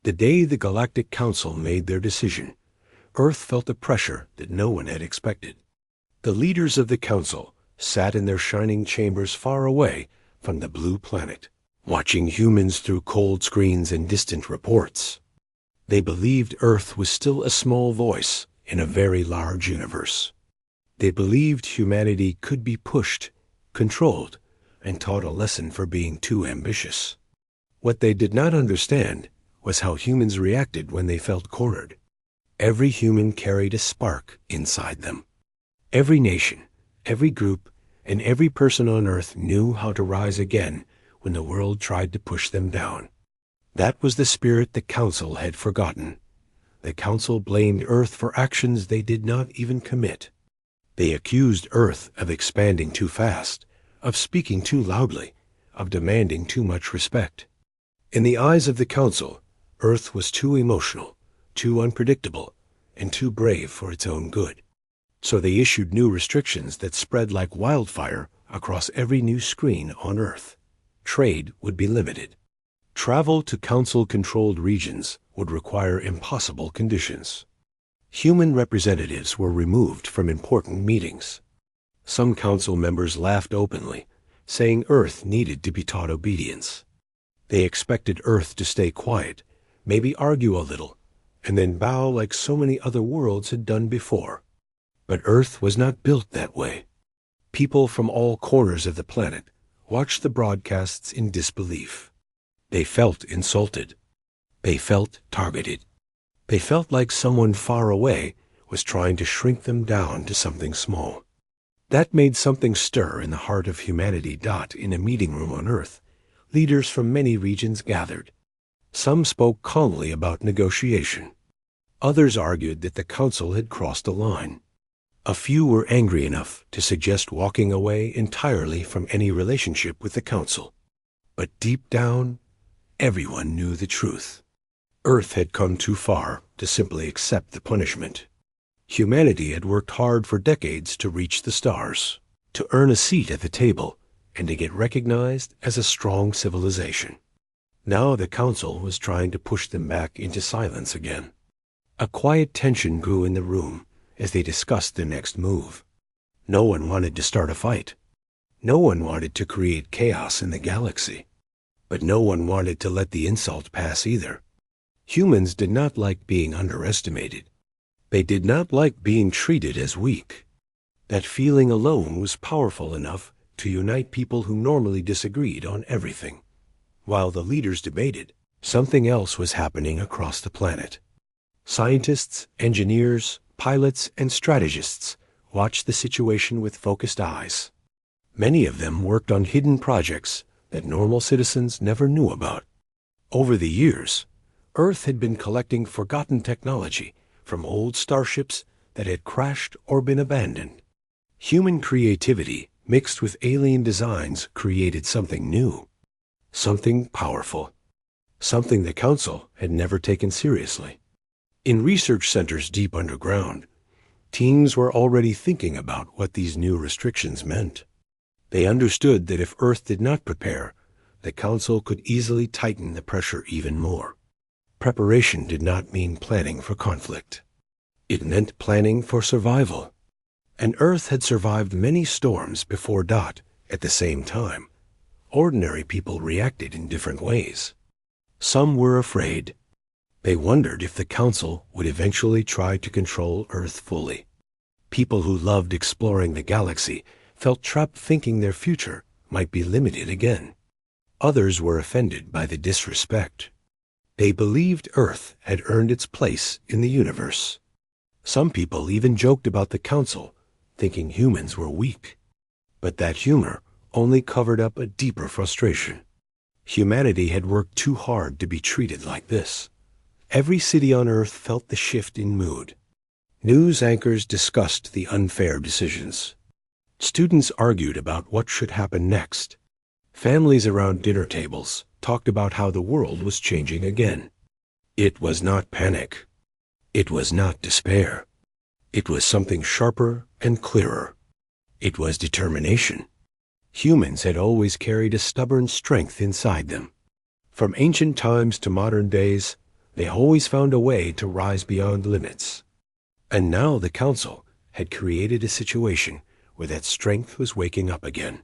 The day the Galactic Council made their decision, Earth felt a pressure that no one had expected. The leaders of the Council sat in their shining chambers far away from the blue planet, watching humans through cold screens and distant reports. They believed Earth was still a small voice in a very large universe. They believed humanity could be pushed, controlled, and taught a lesson for being too ambitious. What they did not understand was how humans reacted when they felt cornered. Every human carried a spark inside them. Every nation, every group, and every person on Earth knew how to rise again when the world tried to push them down. That was the spirit the Council had forgotten. The Council blamed Earth for actions they did not even commit. They accused Earth of expanding too fast, of speaking too loudly, of demanding too much respect. In the eyes of the Council, Earth was too emotional, too unpredictable, and too brave for its own good. So they issued new restrictions that spread like wildfire across every new screen on Earth. Trade would be limited. Travel to Council-controlled regions would require impossible conditions. Human representatives were removed from important meetings. Some Council members laughed openly, saying Earth needed to be taught obedience. They expected Earth to stay quiet, maybe argue a little, and then bow like so many other worlds had done before. But Earth was not built that way. People from all corners of the planet watched the broadcasts in disbelief. They felt insulted. They felt targeted. They felt like someone far away was trying to shrink them down to something small. That made something stir in the heart of humanity. In a meeting room on Earth, leaders from many regions gathered. Some spoke calmly about negotiation. Others argued that the Council had crossed a line. A few were angry enough to suggest walking away entirely from any relationship with the Council. But deep down, everyone knew the truth. Earth had come too far to simply accept the punishment. Humanity had worked hard for decades to reach the stars, to earn a seat at the table, and to get recognized as a strong civilization. Now the Council was trying to push them back into silence again. A quiet tension grew in the room as they discussed their next move. No one wanted to start a fight. No one wanted to create chaos in the galaxy. But no one wanted to let the insult pass either. Humans did not like being underestimated. They did not like being treated as weak. That feeling alone was powerful enough to unite people who normally disagreed on everything. While the leaders debated, something else was happening across the planet. Scientists, engineers, pilots, and strategists watched the situation with focused eyes. Many of them worked on hidden projects that normal citizens never knew about. Over the years, Earth had been collecting forgotten technology from old starships that had crashed or been abandoned. Human creativity mixed with alien designs created something new, something powerful, something the Council had never taken seriously. In research centers deep underground, teams were already thinking about what these new restrictions meant. They understood that if Earth did not prepare, the Council could easily tighten the pressure even more. Preparation did not mean planning for conflict. It meant planning for survival. And Earth had survived many storms before at the same time. Ordinary people reacted in different ways. Some were afraid. They wondered if the Council would eventually try to control Earth fully. People who loved exploring the galaxy felt trapped thinking their future might be limited again. Others were offended by the disrespect. They believed Earth had earned its place in the universe. Some people even joked about the Council, thinking humans were weak. But that humor only covered up a deeper frustration. Humanity had worked too hard to be treated like this. Every city on Earth felt the shift in mood. News anchors discussed the unfair decisions. Students argued about what should happen next. Families around dinner tables talked about how the world was changing again. It was not panic. It was not despair. It was something sharper and clearer. It was determination. Humans had always carried a stubborn strength inside them. From ancient times to modern days, They always found a way to rise beyond limits. And now the council had created a situation where that strength was waking up again.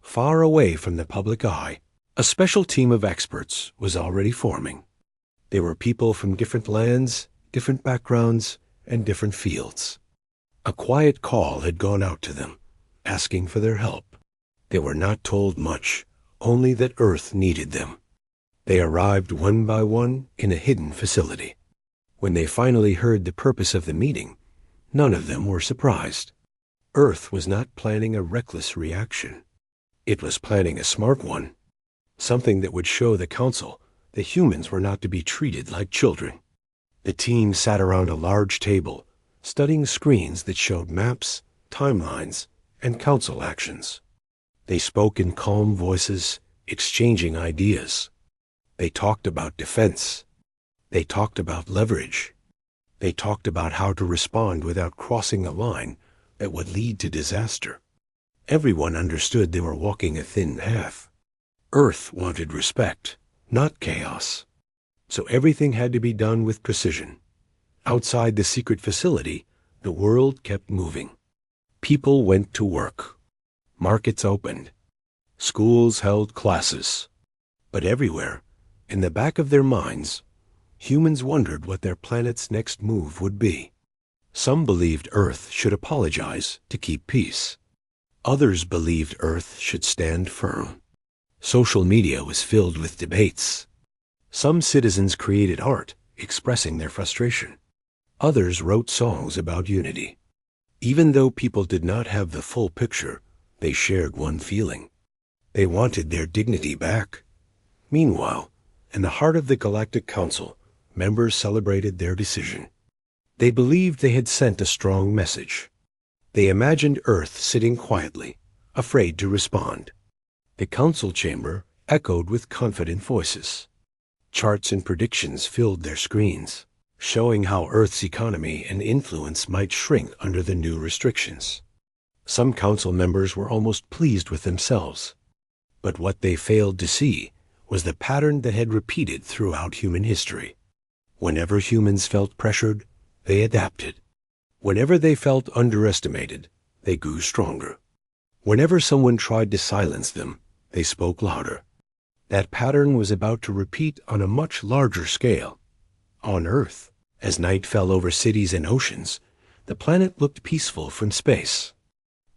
Far away from the public eye, a special team of experts was already forming. They were people from different lands, different backgrounds, and different fields. A quiet call had gone out to them, asking for their help. They were not told much, only that Earth needed them. They arrived one by one in a hidden facility. When they finally heard the purpose of the meeting, none of them were surprised. Earth was not planning a reckless reaction. It was planning a smart one, something that would show the council that humans were not to be treated like children. The team sat around a large table, studying screens that showed maps, timelines, and council actions. They spoke in calm voices, exchanging ideas. They talked about defense. They talked about leverage. They talked about how to respond without crossing a line that would lead to disaster. Everyone understood they were walking a thin path. Earth wanted respect, not chaos. So everything had to be done with precision. Outside the secret facility, the world kept moving. People went to work. Markets opened. Schools held classes. But everywhere, in the back of their minds, humans wondered what their planet's next move would be. Some believed Earth should apologize to keep peace. Others believed Earth should stand firm. Social media was filled with debates. Some citizens created art expressing their frustration. Others wrote songs about unity. Even though people did not have the full picture, they shared one feeling. They wanted their dignity back. Meanwhile, in the heart of the Galactic Council, members celebrated their decision. They believed they had sent a strong message. They imagined Earth sitting quietly, afraid to respond. The council chamber echoed with confident voices. Charts and predictions filled their screens, showing how Earth's economy and influence might shrink under the new restrictions. Some council members were almost pleased with themselves. But what they failed to see was the pattern that had repeated throughout human history. Whenever humans felt pressured, they adapted. Whenever they felt underestimated, they grew stronger. Whenever someone tried to silence them, they spoke louder. That pattern was about to repeat on a much larger scale. On Earth, as night fell over cities and oceans, the planet looked peaceful from space.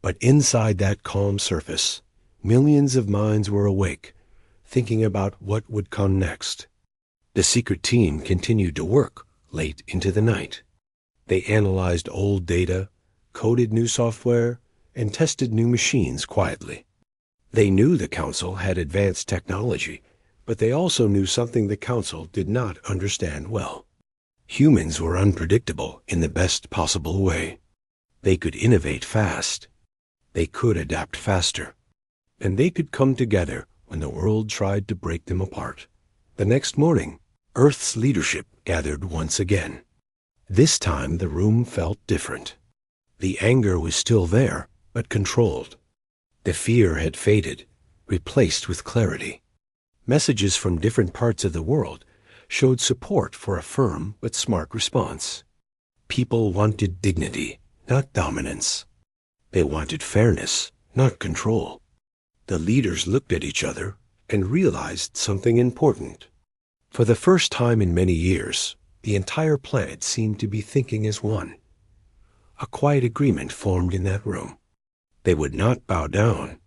But inside that calm surface, millions of minds were awake, thinking about what would come next. The secret team continued to work late into the night. They analyzed old data, coded new software, and tested new machines quietly. They knew the council had advanced technology, but they also knew something the council did not understand well. Humans were unpredictable in the best possible way. They could innovate fast. They could adapt faster. And they could come together when the world tried to break them apart. The next morning, Earth's leadership gathered once again. This time the room felt different. The anger was still there, but controlled. The fear had faded, replaced with clarity. Messages from different parts of the world showed support for a firm but smart response. People wanted dignity, not dominance. They wanted fairness, not control. The leaders looked at each other and realized something important. For the first time in many years, the entire planet seemed to be thinking as one. A quiet agreement formed in that room. They would not bow down.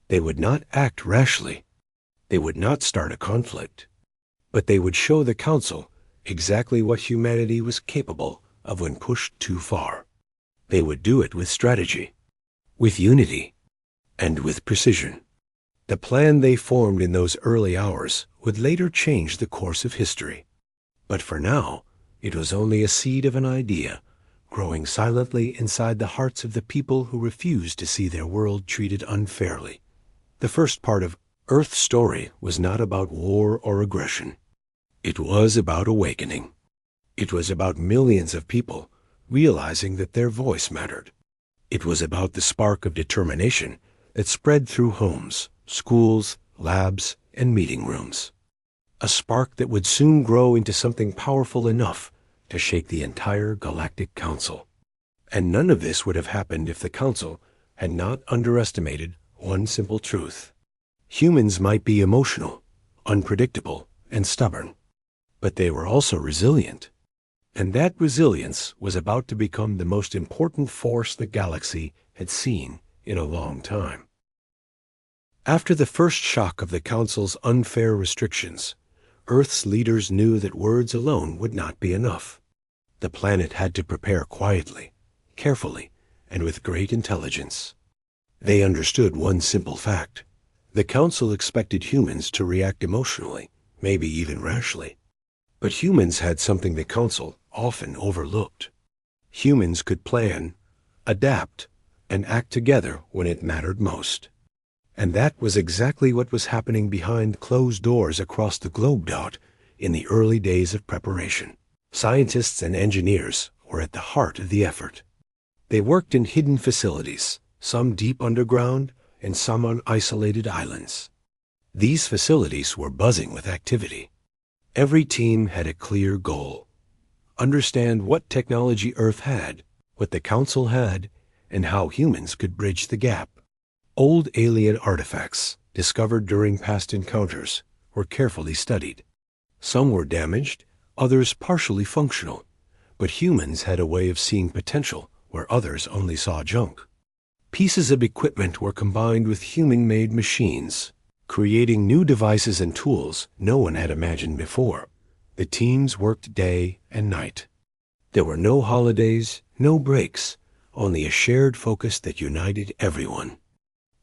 They would not act rashly. They would not start a conflict. But they would show the council exactly what humanity was capable of when pushed too far. They would do it with strategy, with unity, and with precision. The plan they formed in those early hours would later change the course of history. But for now, it was only a seed of an idea, growing silently inside the hearts of the people who refused to see their world treated unfairly. The first part of Earth's story was not about war or aggression. It was about awakening. It was about millions of people realizing that their voice mattered. It was about the spark of determination that spread through homes, schools, labs, and meeting rooms. a spark that would soon grow into something powerful enough to shake the entire galactic council. And none of this would have happened if the council had not underestimated one simple truth. Humans might be emotional, unpredictable, and stubborn, but they were also resilient. And that resilience was about to become the most important force the galaxy had seen in a long time. After the first shock of the Council's unfair restrictions, Earth's leaders knew that words alone would not be enough. The planet had to prepare quietly, carefully, and with great intelligence. They understood one simple fact. The Council expected humans to react emotionally, maybe even rashly. But humans had something the Council often overlooked. Humans could plan, adapt, and act together when it mattered most. And that was exactly what was happening behind closed doors across the globe dot in the early days of preparation. Scientists and engineers were at the heart of the effort. They worked in hidden facilities, some deep underground and some on isolated islands. These facilities were buzzing with activity. Every team had a clear goal. Understand what technology Earth had, what the Council had, and how humans could bridge the gap. Old alien artifacts, discovered during past encounters, were carefully studied. Some were damaged, others partially functional, but humans had a way of seeing potential where others only saw junk. Pieces of equipment were combined with human-made machines, creating new devices and tools no one had imagined before. The teams worked day and night. There were no holidays, no breaks, only a shared focus that united everyone.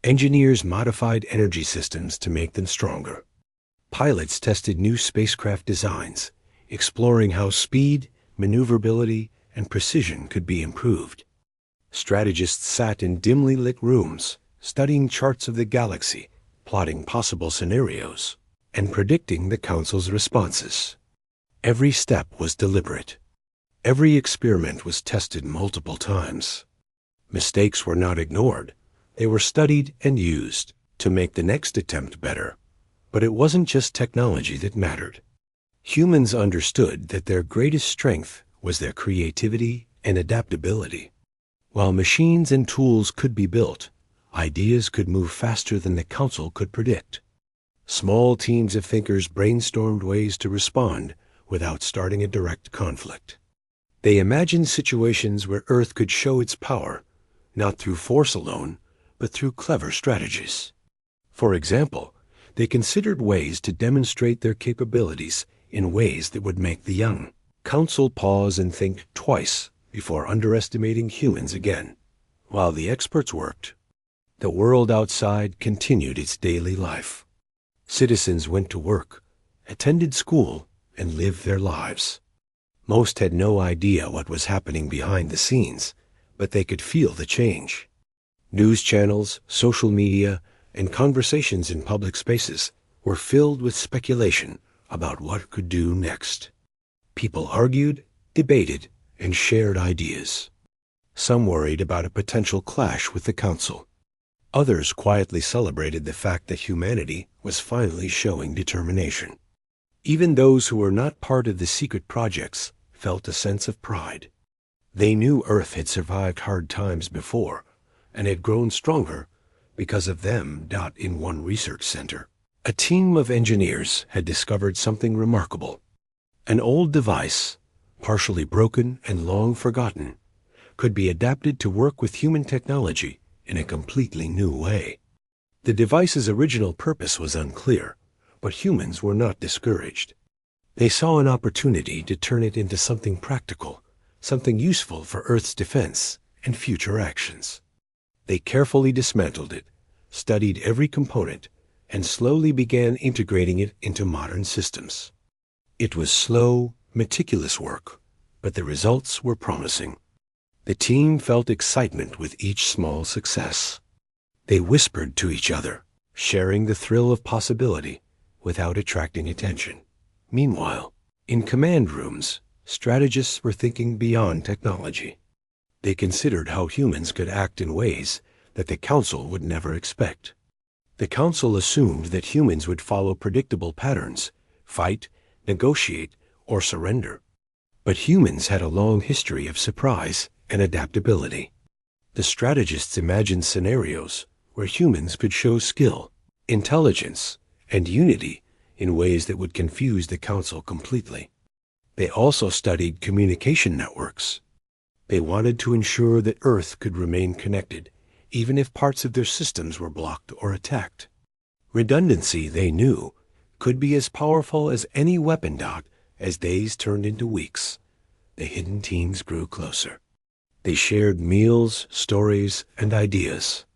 Engineers modified energy systems to make them stronger. Pilots tested new spacecraft designs, exploring how speed, maneuverability, and precision could be improved. Strategists sat in dimly lit rooms, studying charts of the galaxy, plotting possible scenarios, and predicting the Council's responses. Every step was deliberate. Every experiment was tested multiple times. Mistakes were not ignored. They were studied and used to make the next attempt better. But it wasn't just technology that mattered. Humans understood that their greatest strength was their creativity and adaptability. While machines and tools could be built, ideas could move faster than the Council could predict. Small teams of thinkers brainstormed ways to respond without starting a direct conflict. They imagined situations where Earth could show its power, not through force alone, but through clever strategies. For example, they considered ways to demonstrate their capabilities in ways that would make the young Council pause and think twice before underestimating humans again. While the experts worked, the world outside continued its daily life. Citizens went to work, attended school, and lived their lives. Most had no idea what was happening behind the scenes, but they could feel the change. News channels, social media, and conversations in public spaces were filled with speculation about what could do next. People argued, debated, and shared ideas. Some worried about a potential clash with the Council. Others quietly celebrated the fact that humanity was finally showing determination. Even those who were not part of the secret projects felt a sense of pride. They knew Earth had survived hard times before and had grown stronger because of them. In one research center, a team of engineers had discovered something remarkable. An old device, partially broken and long forgotten, could be adapted to work with human technology in a completely new way. The device's original purpose was unclear, but humans were not discouraged. They saw an opportunity to turn it into something practical, something useful for Earth's defense and future actions. They carefully dismantled it, studied every component, and slowly began integrating it into modern systems. It was slow, meticulous work, but the results were promising. The team felt excitement with each small success. They whispered to each other, sharing the thrill of possibility without attracting attention. Meanwhile, in command rooms, strategists were thinking beyond technology. They considered how humans could act in ways that the Council would never expect. The Council assumed that humans would follow predictable patterns, fight, negotiate, or surrender. But humans had a long history of surprise and adaptability. The strategists imagined scenarios where humans could show skill, intelligence, and unity in ways that would confuse the Council completely. They also studied communication networks. They wanted to ensure that Earth could remain connected, even if parts of their systems were blocked or attacked. Redundancy, they knew, could be as powerful as any weapon dot. As days turned into weeks, the hidden teams grew closer. They shared meals, stories, and ideas.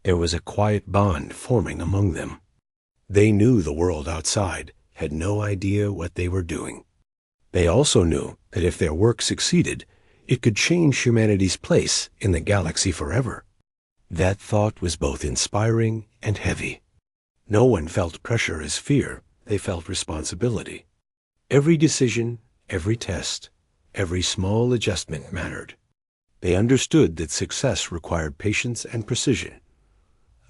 There was a quiet bond forming among them. They knew the world outside had no idea what they were doing. They also knew that if their work succeeded, it could change humanity's place in the galaxy forever. That thought was both inspiring and heavy. No one felt pressure as fear, they felt responsibility. Every decision, every test, every small adjustment mattered. They understood that success required patience and precision.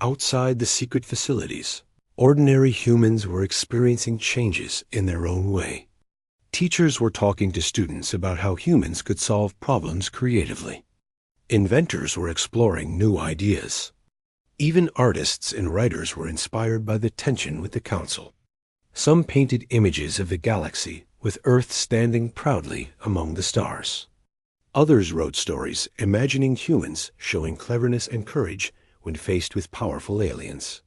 Outside the secret facilities, ordinary humans were experiencing changes in their own way. Teachers were talking to students about how humans could solve problems creatively. Inventors were exploring new ideas. Even artists and writers were inspired by the tension with the Council. Some painted images of the galaxy with Earth standing proudly among the stars. Others wrote stories imagining humans showing cleverness and courage when faced with powerful aliens.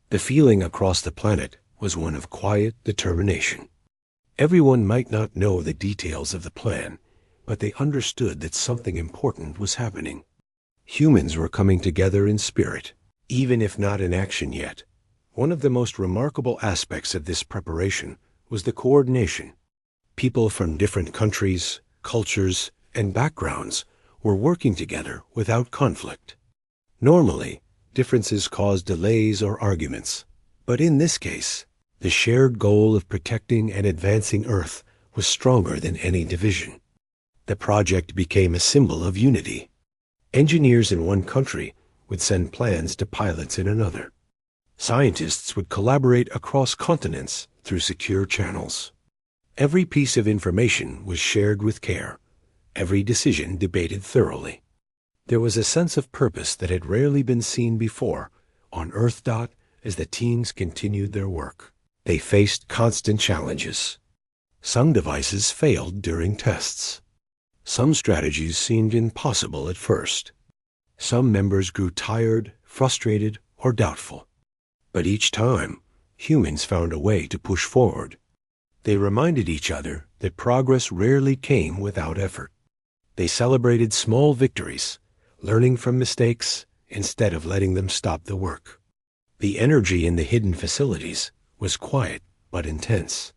The feeling across the planet was one of quiet determination. Everyone might not know the details of the plan, but they understood that something important was happening. Humans were coming together in spirit, even if not in action yet. One of the most remarkable aspects of this preparation was the coordination. People from different countries, cultures, and backgrounds were working together without conflict. Normally, differences caused delays or arguments, but in this case, the shared goal of protecting and advancing Earth was stronger than any division. The project became a symbol of unity. Engineers in one country would send plans to pilots in another. Scientists would collaborate across continents through secure channels. Every piece of information was shared with care, every decision debated thoroughly. There was a sense of purpose that had rarely been seen before on Earth. As the teams continued their work, they faced constant challenges. Some devices failed during tests. Some strategies seemed impossible at first. Some members grew tired, frustrated, or doubtful. But each time, humans found a way to push forward. They reminded each other that progress rarely came without effort. They celebrated small victories, learning from mistakes instead of letting them stop the work. The energy in the hidden facilities was quiet but intense.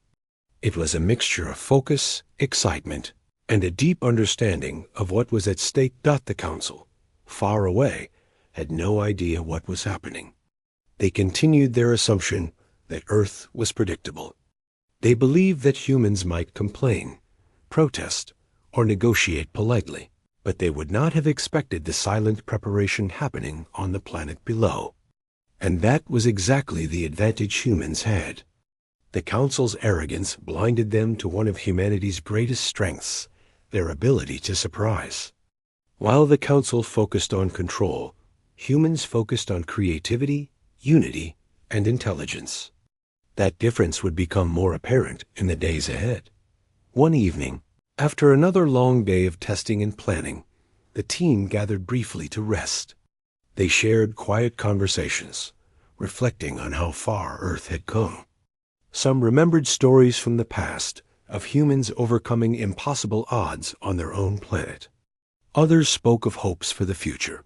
It was a mixture of focus, excitement, and a deep understanding of what was at stake. The Council, far away, had no idea what was happening. They continued their assumption that Earth was predictable. They believed that humans might complain, protest, or negotiate politely, but they would not have expected the silent preparation happening on the planet below. And that was exactly the advantage humans had. The Council's arrogance blinded them to one of humanity's greatest strengths, their ability to surprise. While the Council focused on control, humans focused on creativity, unity, and intelligence. That difference would become more apparent in the days ahead. One evening, after another long day of testing and planning, the team gathered briefly to rest. They shared quiet conversations, reflecting on how far Earth had come. Some remembered stories from the past of humans overcoming impossible odds on their own planet. Others spoke of hopes for the future,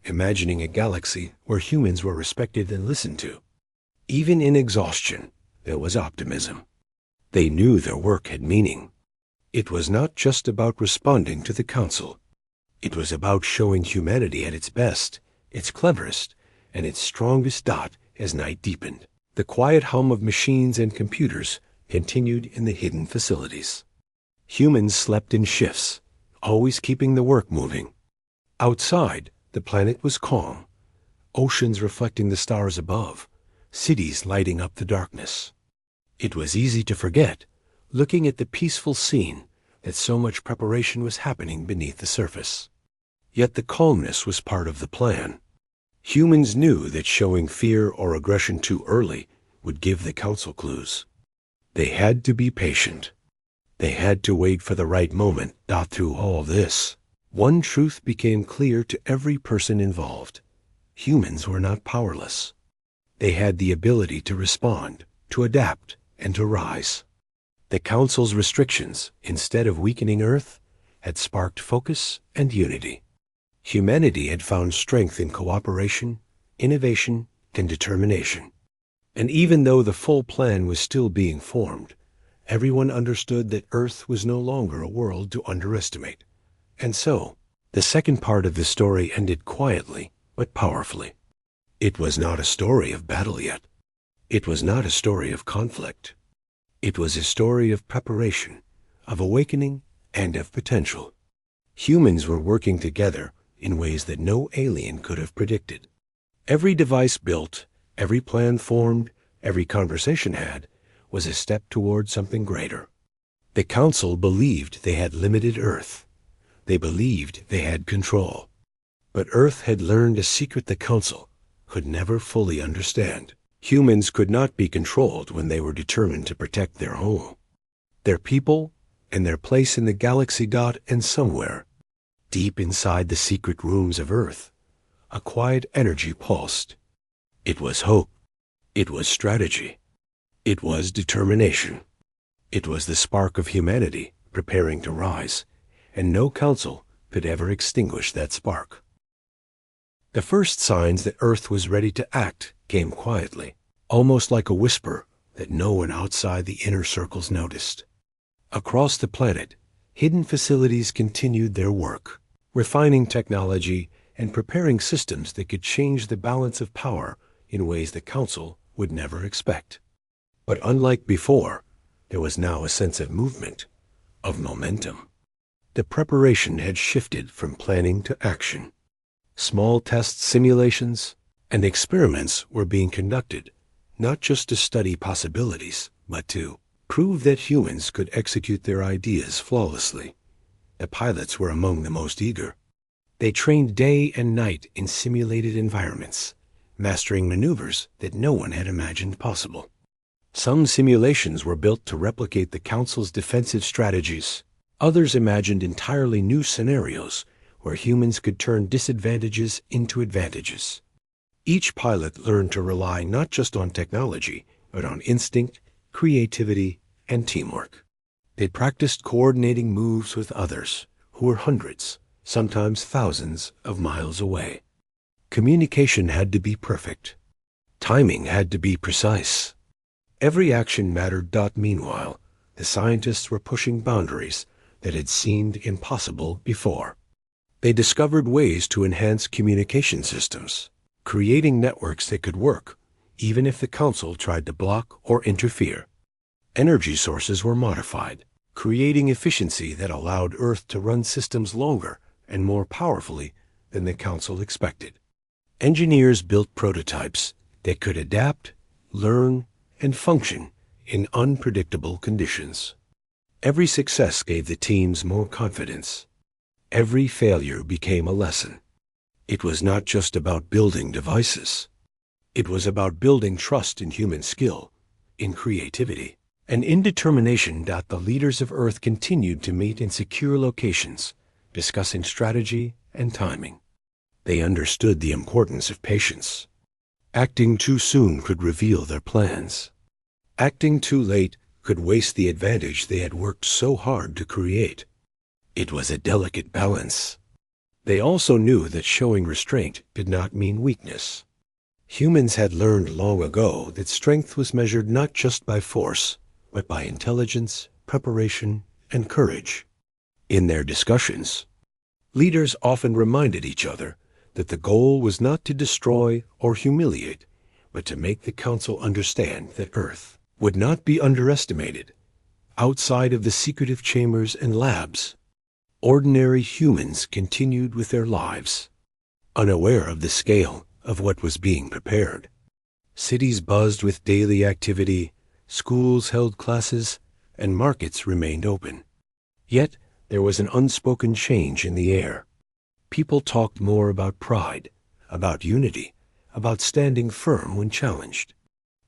imagining a galaxy where humans were respected and listened to. Even in exhaustion, there was optimism. They knew their work had meaning. It was not just about responding to the Council. It was about showing humanity at its best, its cleverest, and its strongest as night deepened. The quiet hum of machines and computers continued in the hidden facilities. Humans slept in shifts, always keeping the work moving. Outside, the planet was calm, oceans reflecting the stars above, cities lighting up the darkness. It was easy to forget, looking at the peaceful scene, that so much preparation was happening beneath the surface. Yet the calmness was part of the plan. Humans knew that showing fear or aggression too early would give the council clues. They had to be patient. They had to wait for the right moment. Through all this, one truth became clear to every person involved. Humans were not powerless. They had the ability to respond, to adapt, and to rise. The Council's restrictions, instead of weakening Earth, had sparked focus and unity. Humanity had found strength in cooperation, innovation, and determination. And even though the full plan was still being formed, everyone understood that Earth was no longer a world to underestimate. And so, the second part of the story ended quietly but powerfully. It was not a story of battle yet. It was not a story of conflict. It was a story of preparation, of awakening, and of potential. Humans were working together in ways that no alien could have predicted. Every device built, every plan formed, every conversation had, was a step toward something greater. The Council believed they had limited Earth. They believed they had control. But Earth had learned a secret the Council could never fully understand. Humans could not be controlled when they were determined to protect their home, their people, and their place in the galaxy. And somewhere, deep inside the secret rooms of Earth, a quiet energy pulsed. It was hope. It was strategy. It was determination. It was the spark of humanity preparing to rise, and no council could ever extinguish that spark. The first signs that Earth was ready to act came quietly, almost like a whisper that no one outside the inner circles noticed. Across the planet, hidden facilities continued their work, refining technology and preparing systems that could change the balance of power in ways the Council would never expect. But unlike before, there was now a sense of movement, of momentum. The preparation had shifted from planning to action. Small test simulations and experiments were being conducted, not just to study possibilities, but to prove that humans could execute their ideas flawlessly. The pilots were among the most eager. They trained day and night in simulated environments, mastering maneuvers that no one had imagined possible. Some simulations were built to replicate the Council's defensive strategies. Others imagined entirely new scenarios where humans could turn disadvantages into advantages. Each pilot learned to rely not just on technology, but on instinct, creativity, and teamwork. They practiced coordinating moves with others who were hundreds, sometimes thousands of miles away. Communication had to be perfect. Timing had to be precise. Every action mattered. Meanwhile, the scientists were pushing boundaries that had seemed impossible before. They discovered ways to enhance communication systems, creating networks that could work even if the Council tried to block or interfere. Energy sources were modified, creating efficiency that allowed Earth to run systems longer and more powerfully than the Council expected. Engineers built prototypes that could adapt, learn, and function in unpredictable conditions. Every success gave the teams more confidence. Every failure became a lesson. It was not just about building devices. It was about building trust in human skill, in creativity, and in determination. The leaders of Earth continued to meet in secure locations, discussing strategy and timing. They understood the importance of patience. Acting too soon could reveal their plans. Acting too late could waste the advantage they had worked so hard to create. It was a delicate balance. They also knew that showing restraint did not mean weakness. Humans had learned long ago that strength was measured not just by force, but by intelligence, preparation, and courage. In their discussions, leaders often reminded each other that the goal was not to destroy or humiliate, but to make the Council understand that Earth would not be underestimated. Outside of the secretive chambers and labs, ordinary humans continued with their lives, unaware of the scale of what was being prepared. Cities buzzed with daily activity, Schools held classes, and markets remained open. Yet there was an unspoken change in the air. People talked more about pride, about unity, about standing firm when challenged.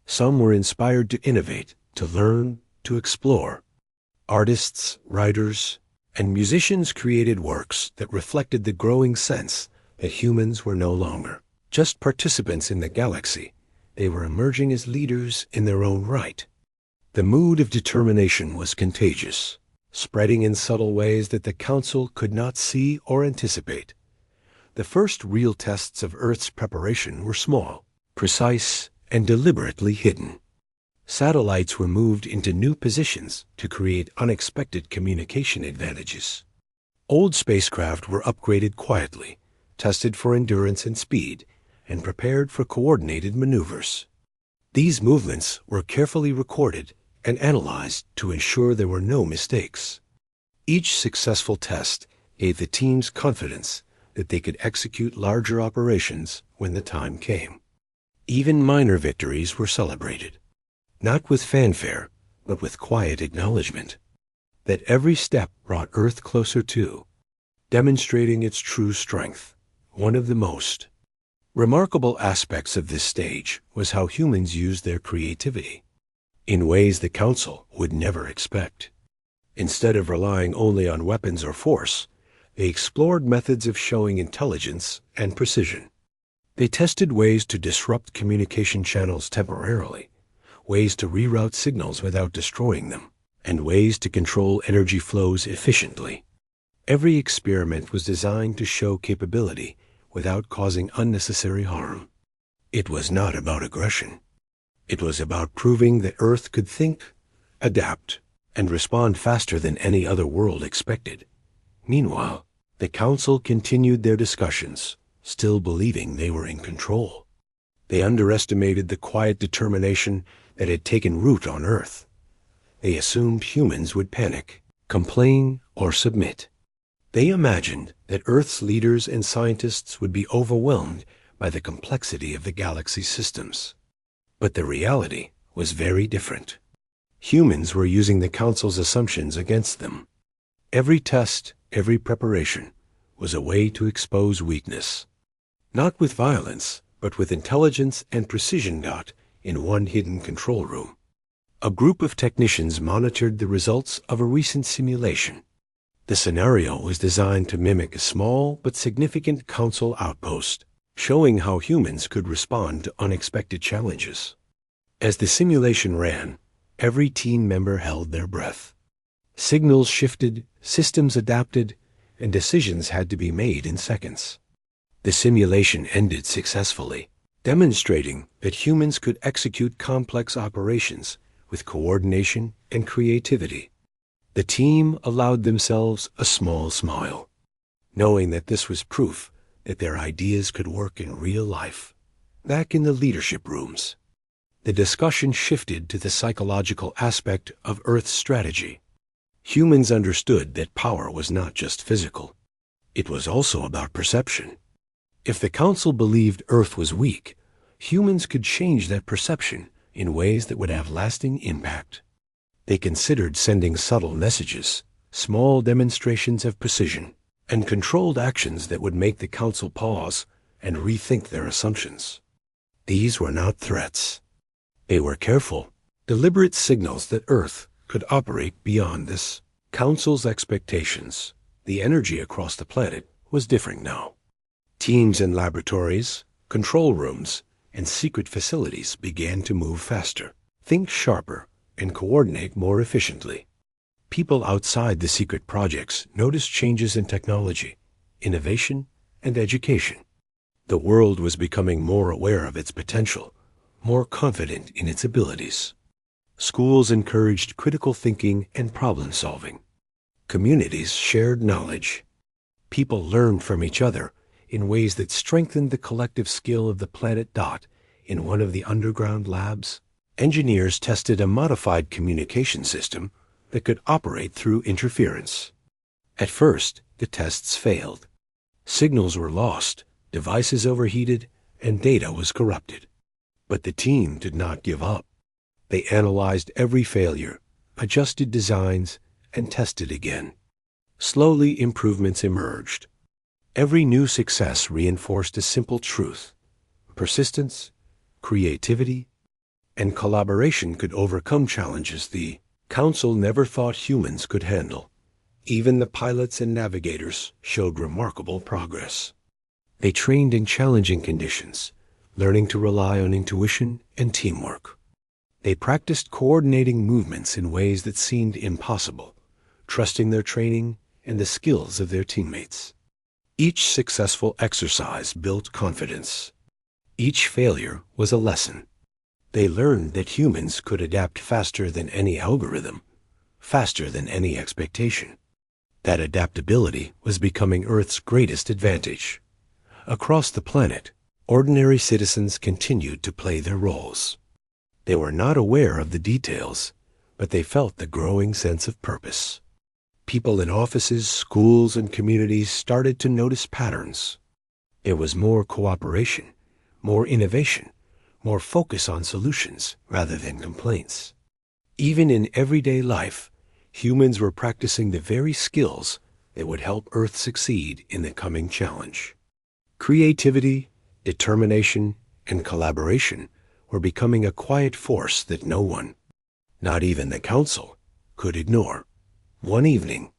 Some were inspired to innovate, to learn, to explore. Artists, writers, and musicians created works that reflected the growing sense that humans were no longer just participants in the galaxy. They were emerging as leaders in their own right. The mood of determination was contagious, spreading in subtle ways that the Council could not see or anticipate. The first real tests of Earth's preparation were small, precise, and deliberately hidden. Satellites were moved into new positions to create unexpected communication advantages. Old spacecraft were upgraded quietly, tested for endurance and speed, and prepared for coordinated maneuvers. These movements were carefully recorded and analyzed to ensure there were no mistakes. Each successful test gave the teams confidence that they could execute larger operations when the time came. Even minor victories were celebrated, not with fanfare, but with quiet acknowledgement. That every step brought Earth closer to, demonstrating its true strength. One of the most remarkable aspects of this stage was how humans used their creativity in ways the Council would never expect. Instead of relying only on weapons or force, they explored methods of showing intelligence and precision. They tested ways to disrupt communication channels temporarily, ways to reroute signals without destroying them, and ways to control energy flows efficiently. Every experiment was designed to show capability without causing unnecessary harm. It was not about aggression. It was about proving that Earth could think, adapt, and respond faster than any other world expected. Meanwhile, the Council continued their discussions, still believing they were in control. They underestimated the quiet determination that had taken root on Earth. They assumed humans would panic, complain, or submit. They imagined that Earth's leaders and scientists would be overwhelmed by the complexity of the galaxy's systems. But the reality was very different. Humans were using the Council's assumptions against them. Every test, every preparation, was a way to expose weakness. Not with violence, but with intelligence and precision. In one hidden control room, a group of technicians monitored the results of a recent simulation. The scenario was designed to mimic a small but significant Council outpost, showing how humans could respond to unexpected challenges. As the simulation ran, every team member held their breath. Signals shifted, systems adapted, and decisions had to be made in seconds. The simulation ended successfully, demonstrating that humans could execute complex operations with coordination and creativity. The team allowed themselves a small smile, knowing that this was proof that their ideas could work in real life. Back in the leadership rooms, the discussion shifted to the psychological aspect of Earth's strategy. Humans understood that power was not just physical. It was also about perception. If the Council believed Earth was weak, humans could change that perception in ways that would have lasting impact. They considered sending subtle messages, small demonstrations of precision, and controlled actions that would make the Council pause and rethink their assumptions. These were not threats. They were careful, deliberate signals that Earth could operate beyond this Council's expectations. The energy across the planet was different now. Teams in laboratories, control rooms, and secret facilities began to move faster, think sharper, and coordinate more efficiently. People outside the secret projects noticed changes in technology, innovation, and education. The world was becoming more aware of its potential, more confident in its abilities. Schools encouraged critical thinking and problem solving. Communities shared knowledge. People learned from each other in ways that strengthened the collective skill of the planet. In one of the underground labs, engineers tested a modified communication system that could operate through interference. At first, the tests failed. Signals were lost, devices overheated, and data was corrupted. But the team did not give up. They analyzed every failure, adjusted designs, and tested again. Slowly, improvements emerged. Every new success reinforced a simple truth: persistence, creativity, and collaboration could overcome challenges the Council never thought humans could handle. Even the pilots and navigators showed remarkable progress. They trained in challenging conditions, learning to rely on intuition and teamwork. They practiced coordinating movements in ways that seemed impossible, trusting their training and the skills of their teammates. Each successful exercise built confidence. Each failure was a lesson. They learned that humans could adapt faster than any algorithm, faster than any expectation. That adaptability was becoming Earth's greatest advantage. Across the planet, ordinary citizens continued to play their roles. They were not aware of the details, but they felt the growing sense of purpose. People in offices, schools, and communities started to notice patterns. There was more cooperation, more innovation, more focus on solutions rather than complaints. Even in everyday life, humans were practicing the very skills that would help Earth succeed in the coming challenge. Creativity, determination, and collaboration were becoming a quiet force that no one, not even the Council, could ignore. One evening,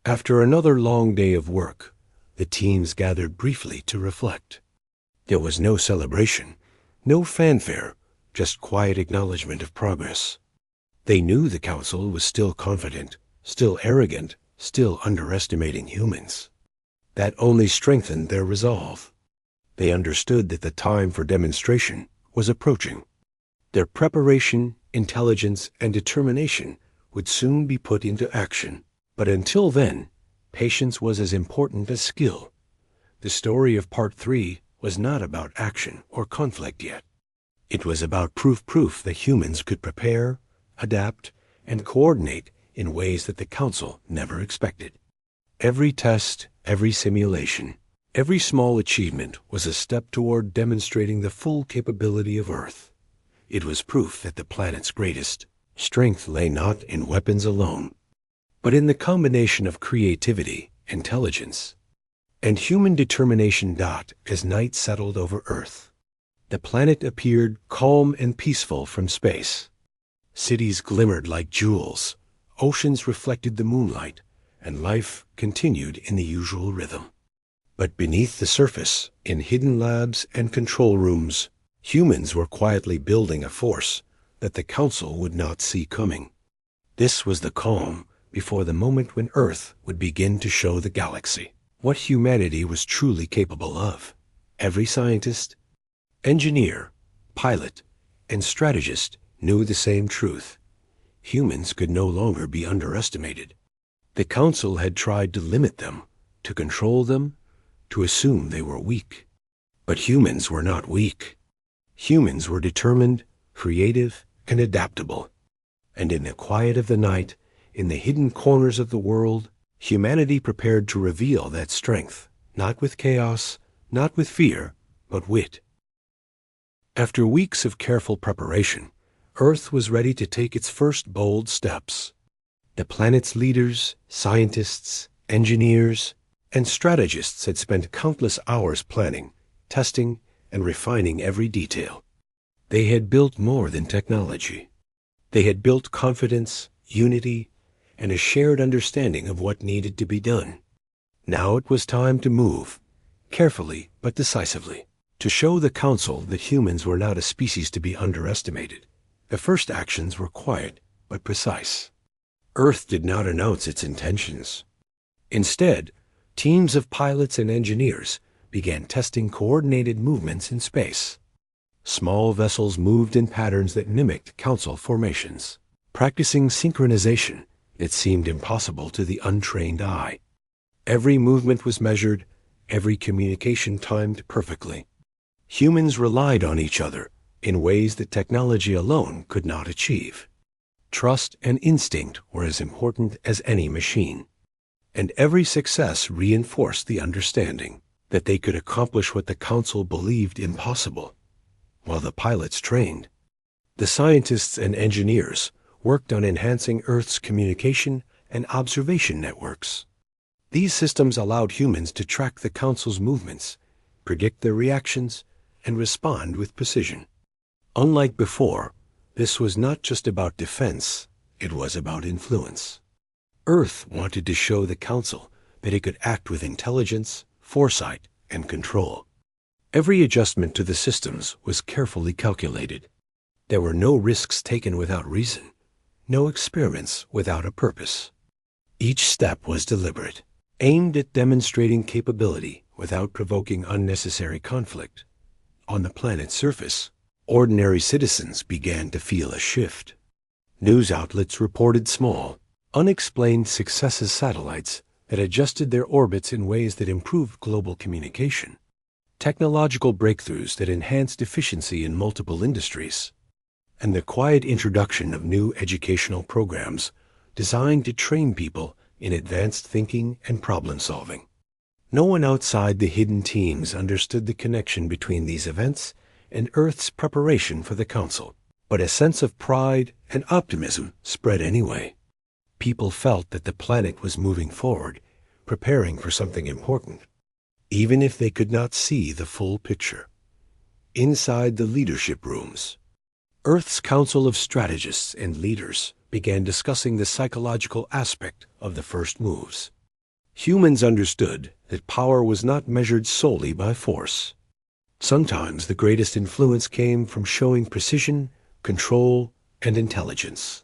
after another long day of work, the teams gathered briefly to reflect. There was no celebration, no fanfare, just quiet acknowledgement of progress. They knew the Council was still confident, still arrogant, still underestimating humans. That only strengthened their resolve. They understood that the time for demonstration was approaching. Their preparation, intelligence, and determination would soon be put into action. But until then, patience was as important as skill. The story of Part 3 was not about action or conflict yet. It was about proof that humans could prepare, adapt, and coordinate in ways that the Council never expected. Every test, every simulation, every small achievement was a step toward demonstrating the full capability of Earth. It was proof that the planet's greatest strength lay not in weapons alone, but in the combination of creativity, intelligence, and human determination. As night settled over Earth, the planet appeared calm and peaceful from space. Cities glimmered like jewels, oceans reflected the moonlight, and life continued in the usual rhythm. But beneath the surface, in hidden labs and control rooms, humans were quietly building a force that the Council would not see coming. This was the calm before the moment when Earth would begin to show the galaxy what humanity was truly capable of. Every scientist, engineer, pilot, and strategist knew the same truth. Humans could no longer be underestimated. The Council had tried to limit them, to control them, to assume they were weak. But humans were not weak. Humans were determined, creative, and adaptable. And in the quiet of the night, in the hidden corners of the world, humanity prepared to reveal that strength, not with chaos, not with fear, but wit. After weeks of careful preparation, Earth was ready to take its first bold steps. The planet's leaders, scientists, engineers, and strategists had spent countless hours planning, testing, and refining every detail. They had built more than technology. They had built confidence, unity, and a shared understanding of what needed to be done. Now it was time to move, carefully but decisively, to show the Council that humans were not a species to be underestimated. The first actions were quiet but precise. Earth did not announce its intentions. Instead, teams of pilots and engineers began testing coordinated movements in space. Small vessels moved in patterns that mimicked Council formations, practicing synchronization that seemed impossible to the untrained eye. Every movement was measured, every communication timed perfectly. Humans relied on each other in ways that technology alone could not achieve. Trust and instinct were as important as any machine. And every success reinforced the understanding that they could accomplish what the Council believed impossible, while the pilots trained. The scientists and engineers worked on enhancing Earth's communication and observation networks. These systems allowed humans to track the Council's movements, predict their reactions, and respond with precision. Unlike before, this was not just about defense, it was about influence. Earth wanted to show the Council that it could act with intelligence, foresight, and control. Every adjustment to the systems was carefully calculated. There were no risks taken without reason, no experiments without a purpose. Each step was deliberate, aimed at demonstrating capability without provoking unnecessary conflict. On the planet's surface, ordinary citizens began to feel a shift. News outlets reported small, unexplained successes satellites that adjusted their orbits in ways that improved global communication. Technological breakthroughs that enhanced efficiency in multiple industries. And the quiet introduction of new educational programs designed to train people in advanced thinking and problem solving. No one outside the hidden teams understood the connection between these events and Earth's preparation for the Council, but a sense of pride and optimism spread anyway. People felt that the planet was moving forward, preparing for something important, even if they could not see the full picture. Inside the leadership rooms, Earth's Council of Strategists and Leaders began discussing the psychological aspect of the first moves. Humans understood that power was not measured solely by force. Sometimes the greatest influence came from showing precision, control, and intelligence.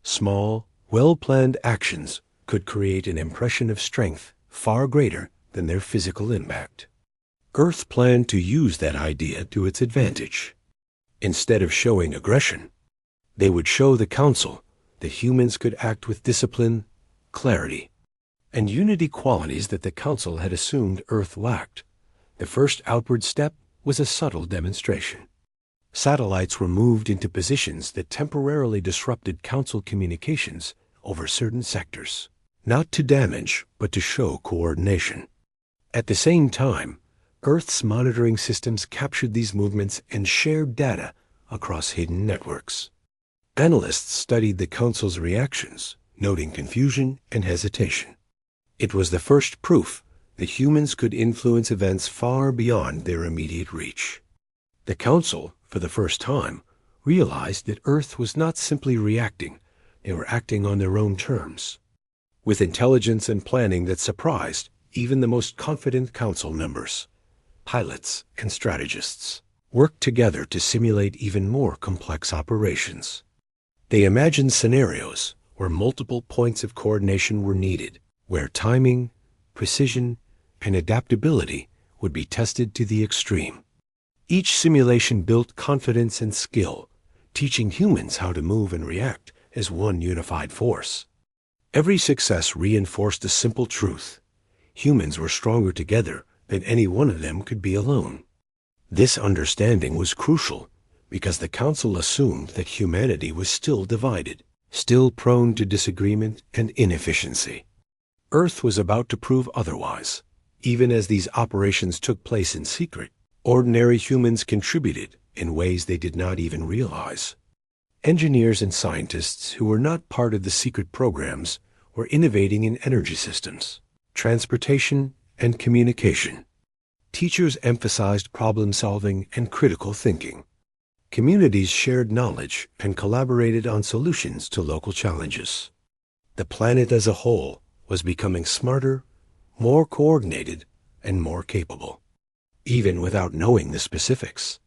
Small, well-planned actions could create an impression of strength far greater than their physical impact. Earth planned to use that idea to its advantage. Instead of showing aggression, they would show the Council that humans could act with discipline, clarity, and unity, qualities that the Council had assumed Earth lacked. The first outward step was a subtle demonstration. Satellites were moved into positions that temporarily disrupted Council communications over certain sectors, not to damage, but to show coordination. At the same time, Earth's monitoring systems captured these movements and shared data across hidden networks. Analysts studied the Council's reactions, noting confusion and hesitation. It was the first proof that humans could influence events far beyond their immediate reach. The Council, for the first time, realized that Earth was not simply reacting, they were acting on their own terms, with intelligence and planning that surprised even the most confident Council members. Pilots and strategists worked together to simulate even more complex operations. They imagined scenarios where multiple points of coordination were needed, where timing, precision, and adaptability would be tested to the extreme. Each simulation built confidence and skill, teaching humans how to move and react as one unified force. Every success reinforced a simple truth: humans were stronger together than any one of them could be alone. This understanding was crucial because the Council assumed that humanity was still divided, still prone to disagreement and inefficiency. Earth was about to prove otherwise. Even as these operations took place in secret, ordinary humans contributed in ways they did not even realize. Engineers and scientists who were not part of the secret programs were innovating in energy systems, transportation, and communication. Teachers emphasized problem-solving and critical thinking. Communities shared knowledge and collaborated on solutions to local challenges. The planet as a whole was becoming smarter, more coordinated, and more capable. Even without knowing the specifics,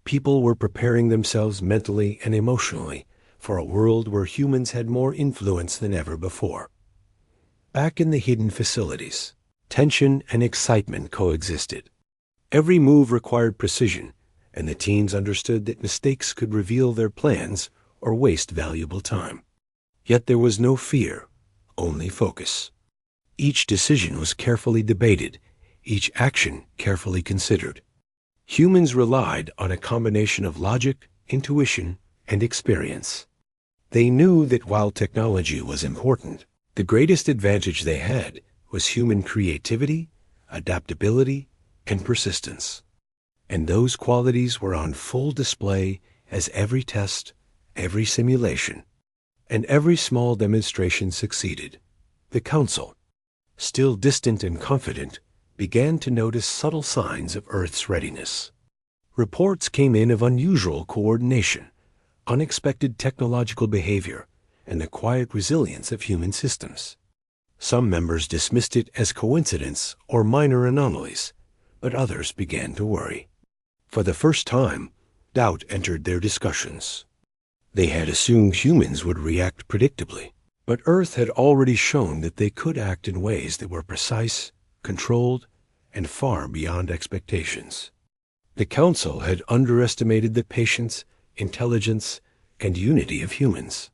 people were preparing themselves mentally and emotionally for a world where humans had more influence than ever before. Back in the hidden facilities, tension and excitement coexisted. Every move required precision, and the teams understood that mistakes could reveal their plans or waste valuable time. Yet there was no fear, only focus. Each decision was carefully debated, each action carefully considered. Humans relied on a combination of logic, intuition, and experience. They knew that while technology was important, the greatest advantage they had was human creativity, adaptability, and persistence. And those qualities were on full display as every test, every simulation, and every small demonstration succeeded, the Council, still distant and confident, began to notice subtle signs of Earth's readiness. Reports came in of unusual coordination, unexpected technological behavior, and the quiet resilience of human systems. Some members dismissed it as coincidence or minor anomalies, but others began to worry. For the first time, doubt entered their discussions. They had assumed humans would react predictably, but Earth had already shown that they could act in ways that were precise, controlled, and far beyond expectations. The Council had underestimated the patience, intelligence, and unity of humans,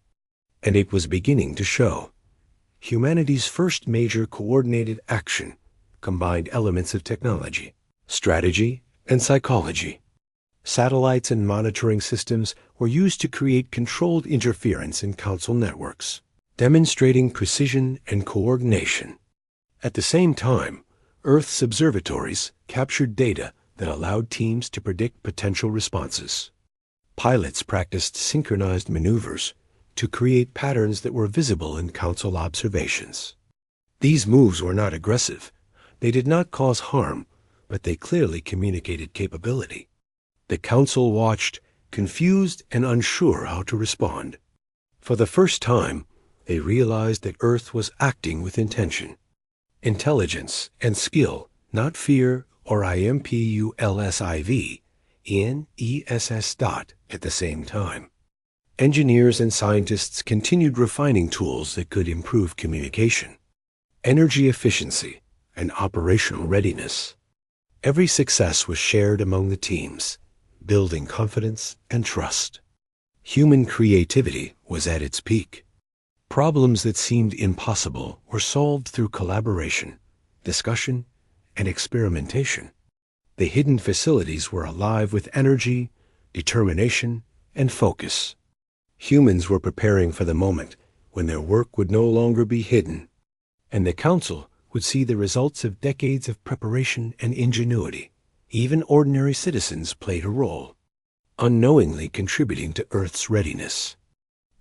and it was beginning to show. Humanity's first major coordinated action combined elements of technology, strategy, and psychology. Satellites and monitoring systems were used to create controlled interference in Council networks, demonstrating precision and coordination. At the same time, Earth's observatories captured data that allowed teams to predict potential responses. Pilots practiced synchronized maneuvers to create patterns that were visible in Council observations. These moves were not aggressive. They did not cause harm, but they clearly communicated capability. The Council watched, confused and unsure how to respond. For the first time, they realized that Earth was acting with intention. Intelligence and skill, not fear or impulsive, in ESS. At the same time. Engineers and scientists continued refining tools that could improve communication, energy efficiency, and operational readiness. Every success was shared among the teams, building confidence and trust. Human creativity was at its peak. Problems that seemed impossible were solved through collaboration, discussion, and experimentation. The hidden facilities were alive with energy, determination, and focus. Humans were preparing for the moment when their work would no longer be hidden, and the Council would see the results of decades of preparation and ingenuity. Even ordinary citizens played a role, unknowingly contributing to Earth's readiness.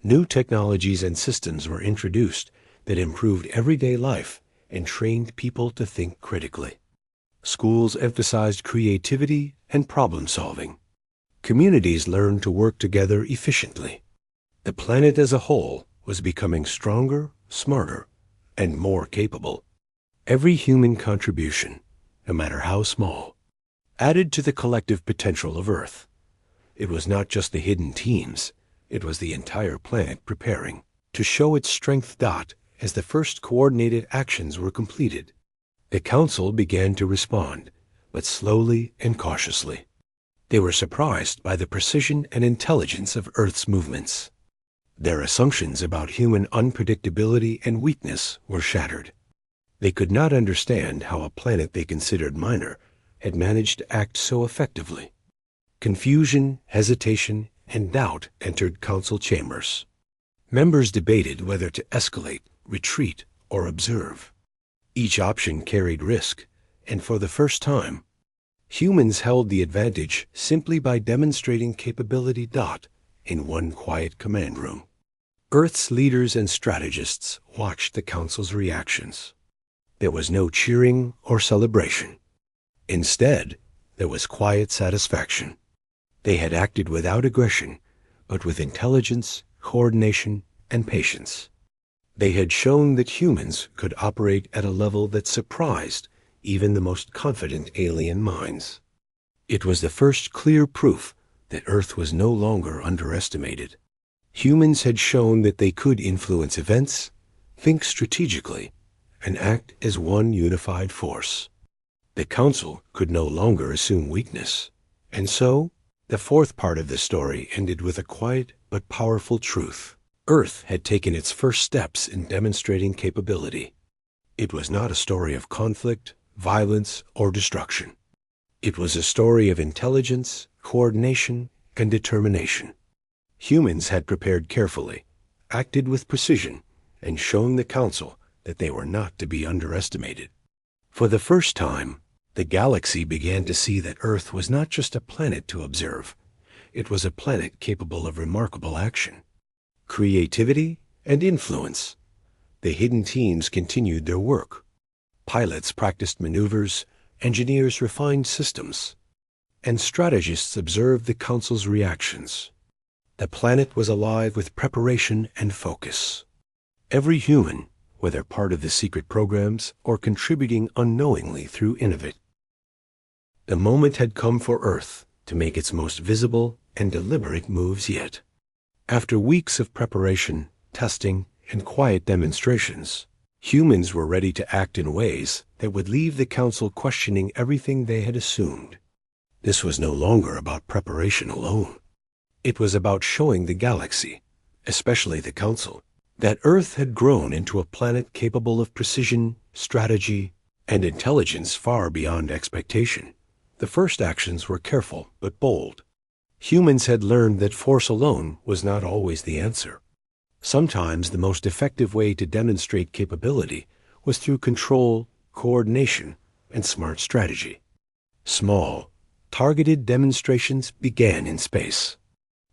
New technologies and systems were introduced that improved everyday life and trained people to think critically. Schools emphasized creativity and problem-solving. Communities learned to work together efficiently. The planet as a whole was becoming stronger, smarter, and more capable. Every human contribution, no matter how small, added to the collective potential of Earth. It was not just the hidden teams, it was the entire planet preparing to show its strength. As the first coordinated actions were completed, the Council began to respond, but slowly and cautiously. They were surprised by the precision and intelligence of Earth's movements. Their assumptions about human unpredictability and weakness were shattered. They could not understand how a planet they considered minor had managed to act so effectively. Confusion, hesitation, and doubt entered Council chambers. Members debated whether to escalate, retreat, or observe. Each option carried risk, and for the first time, humans held the advantage simply by demonstrating capability. In one quiet command room. Earth's leaders and strategists watched the Council's reactions. There was no cheering or celebration. Instead, there was quiet satisfaction. They had acted without aggression, but with intelligence, coordination, and patience. They had shown that humans could operate at a level that surprised even the most confident alien minds. It was the first clear proof that Earth was no longer underestimated. Humans had shown that they could influence events, think strategically, and act as one unified force. The Council could no longer assume weakness, and so the fourth part of the story ended with a quiet but powerful truth. Earth had taken its first steps in demonstrating capability. It was not a story of conflict, violence, or destruction. It was a story of intelligence, coordination, and determination. Humans had prepared carefully, acted with precision, and shown the Council that they were not to be underestimated. For the first time, the galaxy began to see that Earth was not just a planet to observe. it was a planet capable of remarkable action, creativity, and influence. The hidden teams continued their work. Pilots practiced maneuvers, engineers refined systems, and strategists observed the Council's reactions. The planet was alive with preparation and focus. Every human, whether part of the secret programs or contributing unknowingly through Innovate. The moment had come for Earth to make its most visible and deliberate moves yet. After weeks of preparation, testing, and quiet demonstrations, humans were ready to act in ways that would leave the Council questioning everything they had assumed. This was no longer about preparation alone. It was about showing the galaxy, especially the Council, that Earth had grown into a planet capable of precision, strategy, and intelligence far beyond expectation. The first actions were careful but bold. Humans had learned that force alone was not always the answer. Sometimes the most effective way to demonstrate capability was through control, coordination, and smart strategy. Small, targeted demonstrations began in space.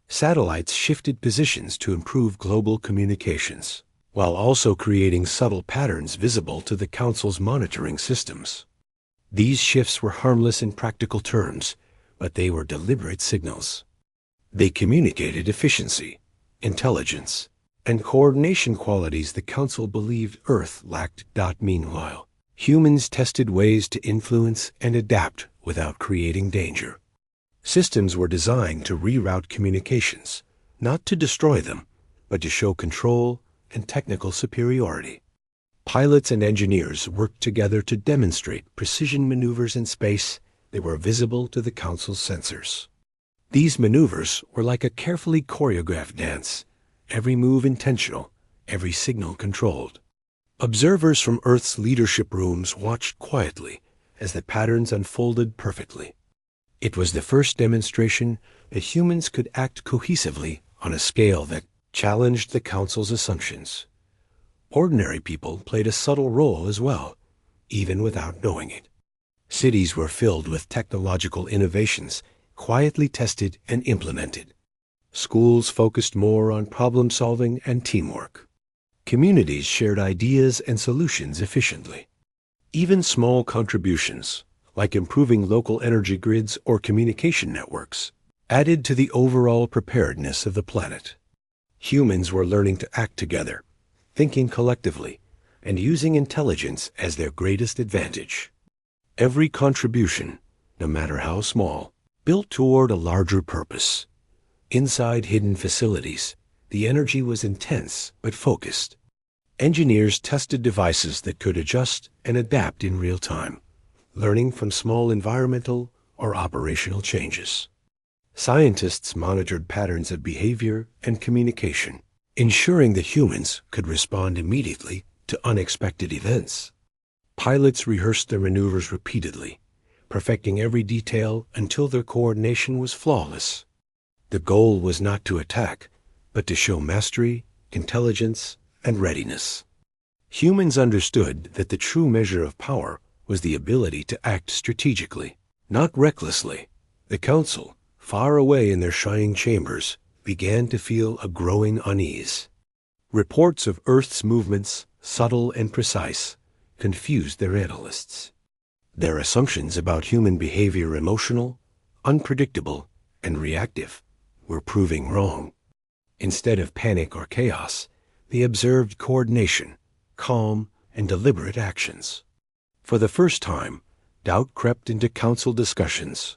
Satellites shifted positions to improve global communications, while also creating subtle patterns visible to the Council's monitoring systems. These shifts were harmless in practical terms, but they were deliberate signals. They communicated efficiency, intelligence, and coordination qualities the Council believed Earth lacked. Meanwhile, humans tested ways to influence and adapt without creating danger. Systems were designed to reroute communications, not to destroy them, but to show control and technical superiority. Pilots and engineers worked together to demonstrate precision maneuvers in space that were visible to the Council's sensors. These maneuvers were like a carefully choreographed dance, every move intentional, every signal controlled. Observers from Earth's leadership rooms watched quietly as the patterns unfolded perfectly. It was the first demonstration that humans could act cohesively on a scale that challenged the Council's assumptions. Ordinary people played a subtle role as well, even without knowing it. Cities were filled with technological innovations, quietly tested and implemented. Schools focused more on problem-solving and teamwork. Communities shared ideas and solutions efficiently. Even small contributions, like improving local energy grids or communication networks, added to the overall preparedness of the planet. Humans were learning to act together, thinking collectively, and using intelligence as their greatest advantage. Every contribution, no matter how small, built toward a larger purpose. Inside hidden facilities, the energy was intense but focused. Engineers tested devices that could adjust and adapt in real time, learning from small environmental or operational changes. Scientists monitored patterns of behavior and communication, ensuring that humans could respond immediately to unexpected events. Pilots rehearsed their maneuvers repeatedly, perfecting every detail until their coordination was flawless. The goal was not to attack, but to show mastery, intelligence, and readiness. Humans understood that the true measure of power was the ability to act strategically, not recklessly. The Council, far away in their shining chambers, began to feel a growing unease. Reports of Earth's movements, subtle and precise, confused their analysts. Their assumptions about human behavior, emotional, unpredictable, and reactive, were proving wrong. Instead of panic or chaos, they observed coordination, calm, and deliberate actions. For the first time, doubt crept into Council discussions.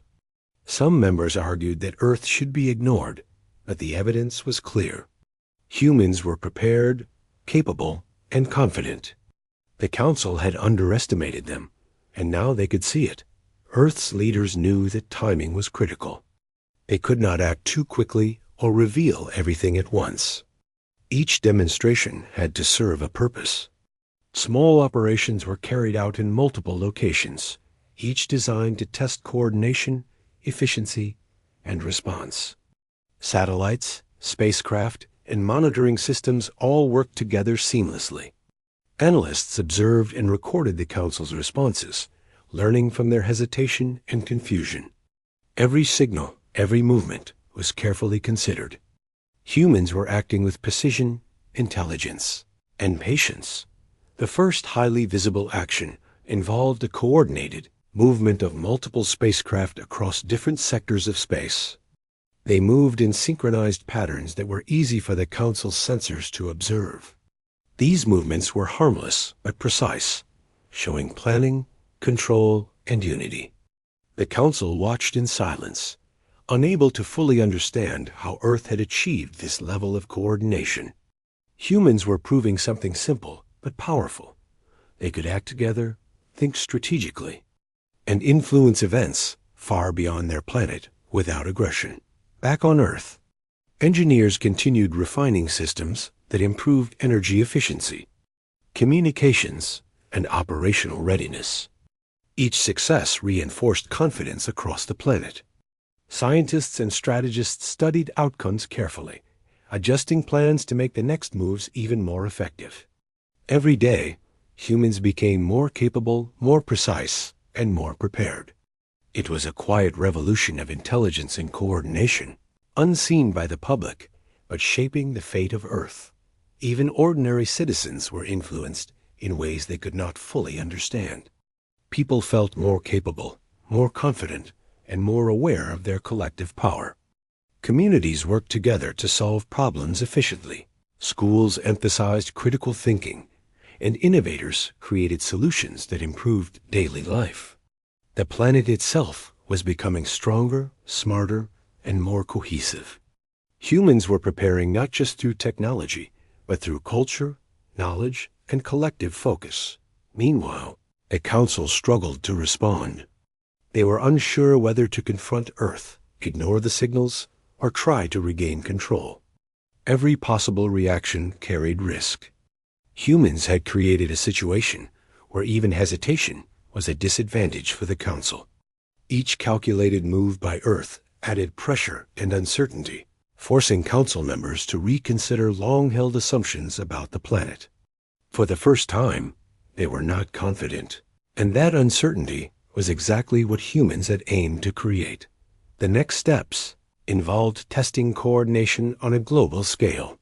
Some members argued that Earth should be ignored, but the evidence was clear. Humans were prepared, capable, and confident. The Council had underestimated them, and now they could see it. Earth's leaders knew that timing was critical. They could not act too quickly or reveal everything at once. Each demonstration had to serve a purpose. Small operations were carried out in multiple locations, each designed to test coordination, efficiency, and response. Satellites, spacecraft, and monitoring systems all worked together seamlessly. Analysts observed and recorded the Council's responses, learning from their hesitation and confusion. Every signal, every movement was carefully considered. Humans were acting with precision, intelligence, and patience. The first highly visible action involved a coordinated movement of multiple spacecraft across different sectors of space. They moved in synchronized patterns that were easy for the Council's sensors to observe. These movements were harmless but precise, showing planning, control, and unity. The Council watched in silence, unable to fully understand how Earth had achieved this level of coordination. Humans were proving something simple but powerful. They could act together, think strategically, and influence events far beyond their planet without aggression. Back on Earth, engineers continued refining systems that improved energy efficiency, communications, and operational readiness. Each success reinforced confidence across the planet. Scientists and strategists studied outcomes carefully, adjusting plans to make the next moves even more effective. Every day, humans became more capable, more precise, and more prepared. It was a quiet revolution of intelligence and coordination, unseen by the public, but shaping the fate of Earth. Even ordinary citizens were influenced in ways they could not fully understand. People felt more capable, more confident, and more aware of their collective power. Communities worked together to solve problems efficiently. Schools emphasized critical thinking, and innovators created solutions that improved daily life. The planet itself was becoming stronger, smarter, and more cohesive. Humans were preparing not just through technology, but through culture, knowledge, and collective focus. Meanwhile, the Council struggled to respond. They were unsure whether to confront Earth, ignore the signals, or try to regain control. Every possible reaction carried risk. Humans had created a situation where even hesitation was a disadvantage for the Council. Each calculated move by Earth added pressure and uncertainty, forcing Council members to reconsider long-held assumptions about the planet. For the first time, they were not confident, and that uncertainty was exactly what humans had aimed to create. The next steps involved testing coordination on a global scale.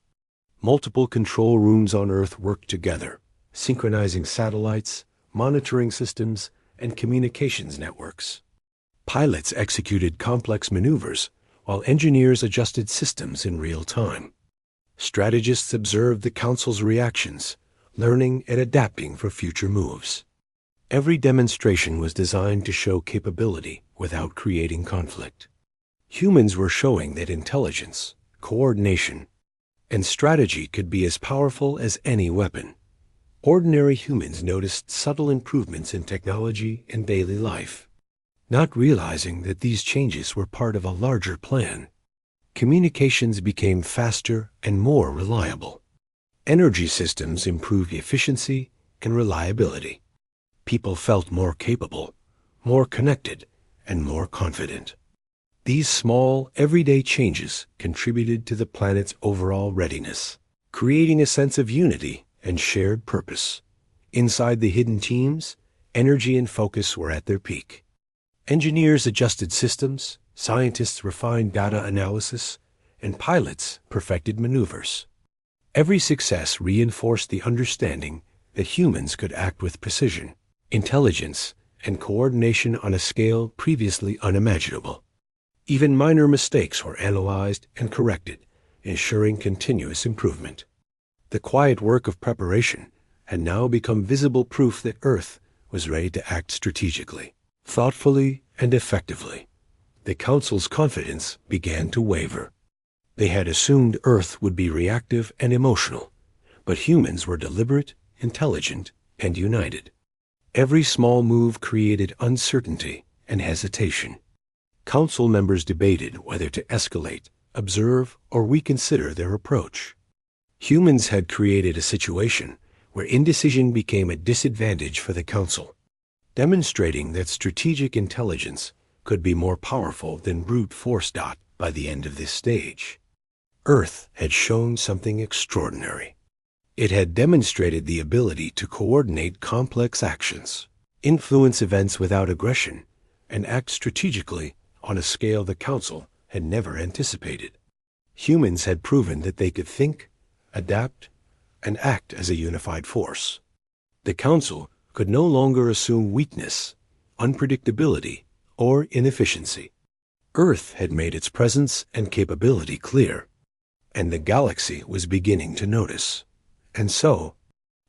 Multiple control rooms on Earth worked together, synchronizing satellites, monitoring systems, and communications networks. Pilots executed complex maneuvers, while engineers adjusted systems in real time. Strategists observed the Council's reactions, learning and adapting for future moves. Every demonstration was designed to show capability without creating conflict. Humans were showing that intelligence, coordination, and strategy could be as powerful as any weapon. Ordinary humans noticed subtle improvements in technology and daily life, not realizing that these changes were part of a larger plan. Communications became faster and more reliable. Energy systems improved efficiency and reliability. People felt more capable, more connected, and more confident. These small, everyday changes contributed to the planet's overall readiness, creating a sense of unity and shared purpose. Inside the hidden teams, energy and focus were at their peak. Engineers adjusted systems, scientists refined data analysis, and pilots perfected maneuvers. Every success reinforced the understanding that humans could act with precision, intelligence, and coordination on a scale previously unimaginable. Even minor mistakes were analyzed and corrected, ensuring continuous improvement. The quiet work of preparation had now become visible proof that Earth was ready to act strategically, thoughtfully, and effectively. The Council's confidence began to waver. They had assumed Earth would be reactive and emotional, but humans were deliberate, intelligent, and united. Every small move created uncertainty and hesitation. Council members debated whether to escalate, observe, or reconsider their approach. Humans had created a situation where indecision became a disadvantage for the Council, demonstrating that strategic intelligence could be more powerful than brute force. By the end of this stage, Earth had shown something extraordinary. It had demonstrated the ability to coordinate complex actions, influence events without aggression, and act strategically on a scale the Council had never anticipated. Humans had proven that they could think, adapt, and act as a unified force. The Council could no longer assume weakness, unpredictability, or inefficiency. Earth had made its presence and capability clear, and the galaxy was beginning to notice. And so,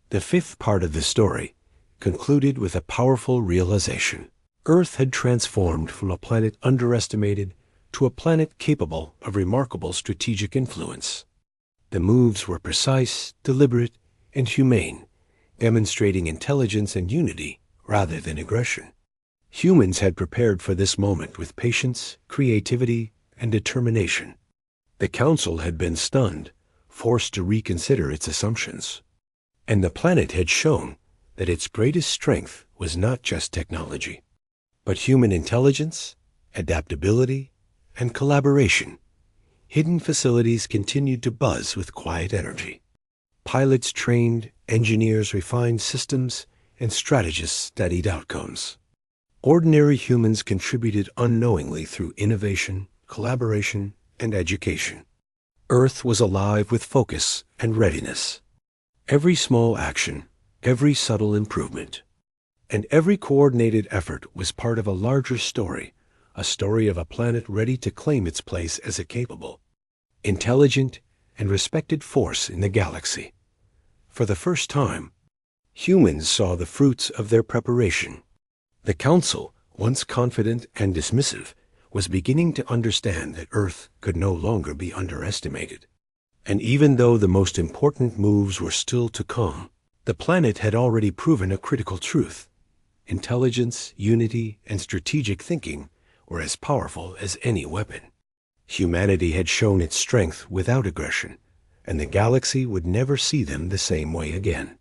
the fifth part of the story concluded with a powerful realization. Earth had transformed from a planet underestimated to a planet capable of remarkable strategic influence. The moves were precise, deliberate, and humane, demonstrating intelligence and unity rather than aggression. Humans had prepared for this moment with patience, creativity, and determination. The Council had been stunned, forced to reconsider its assumptions. And the planet had shown that its greatest strength was not just technology, but human intelligence, adaptability, and collaboration. Hidden facilities continued to buzz with quiet energy. Pilots trained, engineers refined systems, and strategists studied outcomes. Ordinary humans contributed unknowingly through innovation, collaboration, and education. Earth was alive with focus and readiness. Every small action, every subtle improvement, and every coordinated effort was part of a larger story, a story of a planet ready to claim its place as a capable, intelligent, and respected force in the galaxy. For the first time, humans saw the fruits of their preparation. The Council, once confident and dismissive, was beginning to understand that Earth could no longer be underestimated. And even though the most important moves were still to come, the planet had already proven a critical truth. Intelligence, unity, and strategic thinking were as powerful as any weapon. Humanity had shown its strength without aggression, and the galaxy would never see them the same way again.